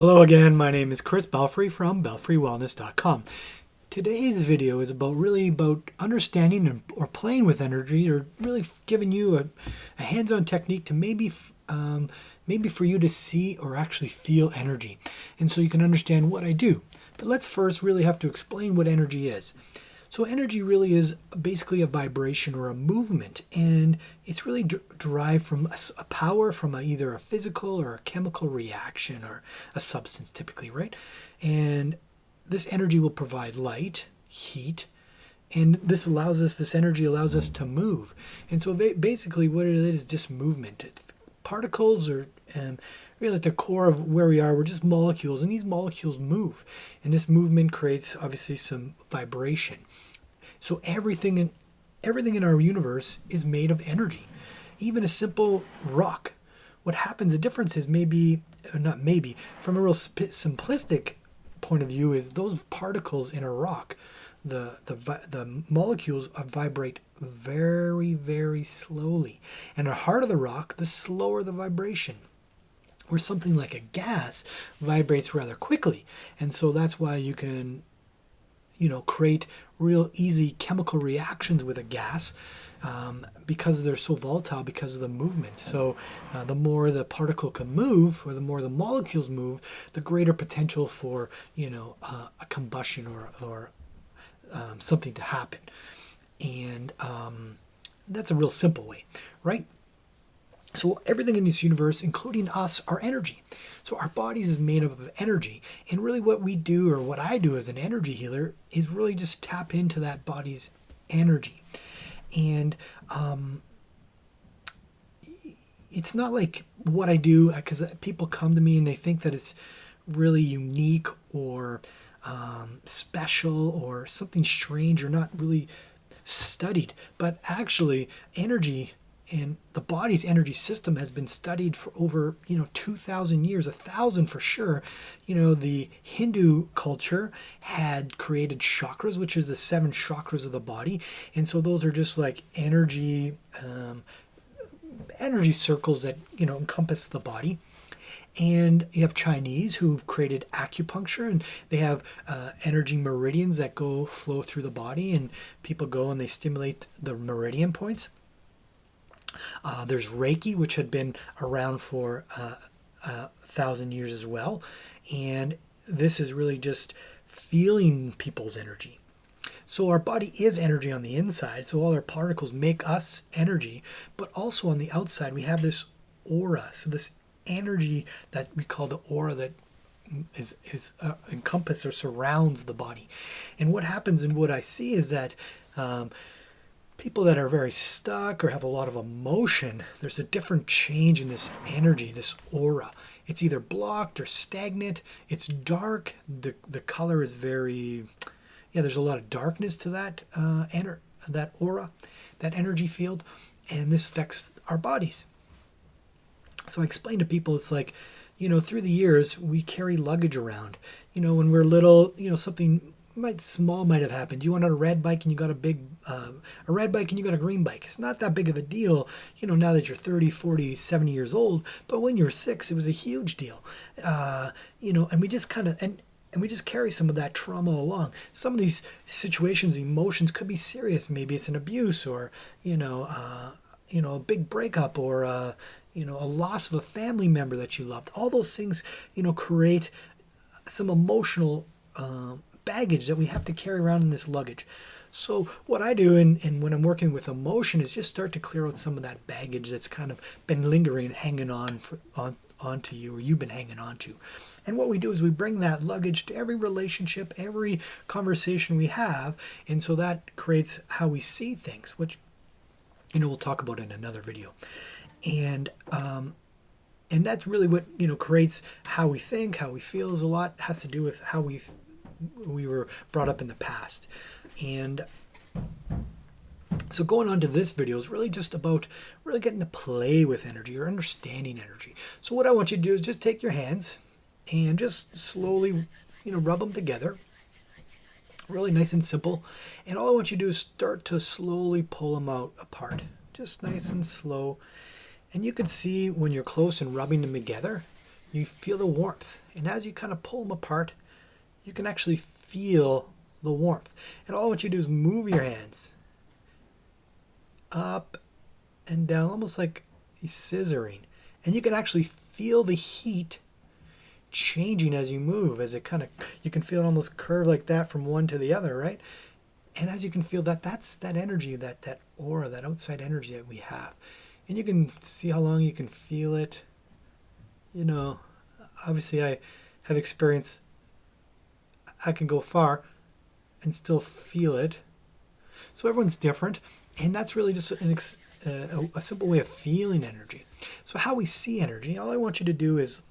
Hello again, my name is Kris Belfry from belfrywellness.com. Today's video is about understanding or playing with energy, or really giving you a hands-on technique to maybe for you to see or actually feel energy, and so you can understand what I do. But let's first really have to explain what energy is. So energy really is basically a vibration or a movement, and it's really derived from a power from either a physical or a chemical reaction or a substance typically, right? And this energy will provide light, heat, and this energy allows us to move. And so basically what it is just movement. Particles are really at the core of where we are. We're just molecules, and these molecules move, and this movement creates obviously some vibration. So everything in our universe is made of energy, even a simple rock. What happens, the difference is not maybe, from a real simplistic point of view, is those particles in a rock, the molecules vibrate very, very slowly. And the harder the rock, the slower the vibration. Or something like a gas vibrates rather quickly. And so that's why you can create real easy chemical reactions with a gas, because they're so volatile because of the movement. So the more the particle can move, or the more the molecules move, the greater potential for a combustion or something to happen. And that's a real simple way, right? So everything in this universe, including us, are energy. So our bodies is made up of energy. And really what we do, or what I do as an energy healer, is really just tap into that body's energy. And it's not like what I do, because people come to me and they think that it's really unique or special or something strange or not really studied. But actually, energy and the body's energy system has been studied for over 2,000 years, 1,000 for sure. The Hindu culture had created chakras, which is the 7 chakras of the body, and so those are just like energy circles that encompass the body. And you have Chinese who've created acupuncture, and they have energy meridians that flow through the body, and people go and they stimulate the meridian points. There's Reiki, which had been around for 1,000 years as well. And this is really just feeling people's energy. So our body is energy on the inside. So all our particles make us energy. But also on the outside, we have this aura. So this energy that we call the aura that is encompass or surrounds the body. And what happens, and what I see, is that people that are very stuck or have a lot of emotion, there's a different change in this energy, this aura. It's either blocked or stagnant. It's dark. The color is very, there's a lot of darkness to that that aura, that energy field, and this affects our bodies. So I explain to people, it's like, through the years, we carry luggage around. When we're little, something small might have happened. You went on a red bike and you got a red bike and you got a green bike. It's not that big of a deal, now that you're 30, 40, 70 years old. But when you were 6, it was a huge deal. And we just and we just carry some of that trauma along. Some of these situations, emotions could be serious. Maybe it's an abuse, or, a big breakup, or, a loss of a family member that you loved. All those things, create some emotional baggage that we have to carry around in this luggage. So what I do, and when I'm working with emotion, is just start to clear out some of that baggage that's kind of been lingering and hanging onto you, or you've been hanging on to. And what we do is we bring that luggage to every relationship, every conversation we have, and so that creates how we see things, which we'll talk about in another video. And that's really what creates how we think, how we feel. Is a lot has to do with how we were brought up in the past. And so going on to this video is really just about really getting to play with energy, or understanding energy. So what I want you to do is just take your hands and just slowly rub them together, really nice and simple. And all I want you to do is start to slowly pull them out apart, just nice and slow. And you can see when you're close and rubbing them together, you feel the warmth. And as you kind of pull them apart, you can actually feel the warmth. And all what you do is move your hands up and down, almost like scissoring. And you can actually feel the heat changing as you move, as it kind of, you can feel it almost curve like that from one to the other, right? And as you can feel that, that's that energy, that aura, that outside energy that we have. And you can see how long you can feel it. You know, obviously I have experience, I can go far and still feel it. So everyone's different, and that's really just a simple way of feeling energy. So how we see energy, all I want you to do is,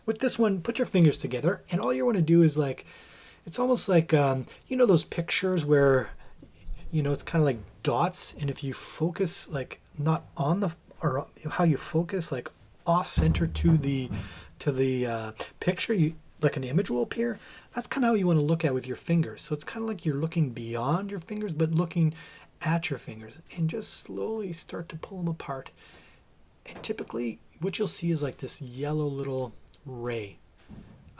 with this one, put your fingers together, and all you want to do is like, it's almost like, you know those pictures where, you know, it's kind of like dots, and if you focus like not on the, or how you focus like off center to the picture, you, like an image will appear. That's kind of how you want to look at with your fingers. So it's kind of like you're looking beyond your fingers, but looking at your fingers, and just slowly start to pull them apart. And typically what you'll see is like this yellow little ray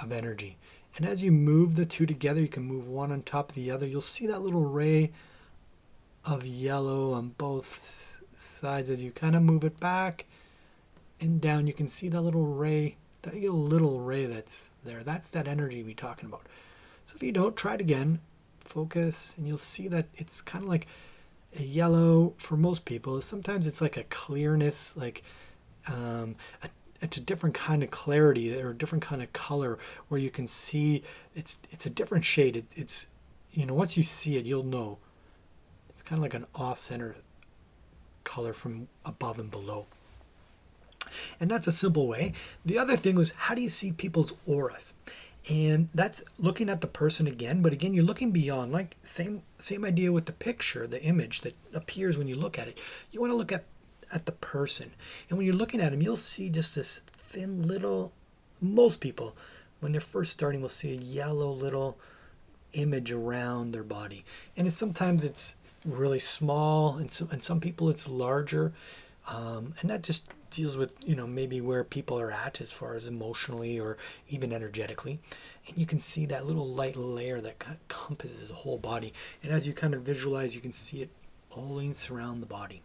of energy. And as you move the two together, you can move one on top of the other. You'll see that little ray of yellow on both sides. As you kind of move it back and down, you can see that little ray, that's there. That's that energy we're talking about. So if you don't, try it again, focus, and you'll see that it's kind of like a yellow for most people. Sometimes it's like a clearness, like it's a different kind of clarity or a different kind of color where you can see it's a different shade. It's you know, once you see it, you'll know. It's kind of like an off-center color from above and below. And that's a simple way. The other thing was, how do you see people's auras? And that's looking at the person again, but again, you're looking beyond, like same idea with the picture, the image that appears when you look at it. You want to look at the person. And when you're looking at them, you'll see just this thin little, most people, when they're first starting, will see a yellow little image around their body. And sometimes it's really small, and some people it's larger. And that just deals with, you know, maybe where people are at as far as emotionally or even energetically. And you can see that little light layer that kind of encompasses the whole body. And as you kind of visualize, you can see it all surround the body.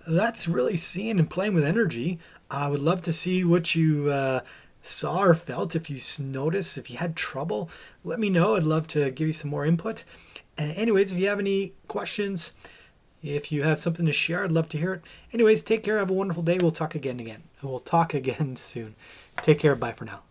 That's really seeing and playing with energy. I would love to see what you saw or felt. If you noticed, if you had trouble, let me know. I'd love to give you some more input. Anyways, if you have any questions, if you have something to share, I'd love to hear it. Anyways, take care. Have a wonderful day. We'll talk again. We'll talk again soon. Take care. Bye for now.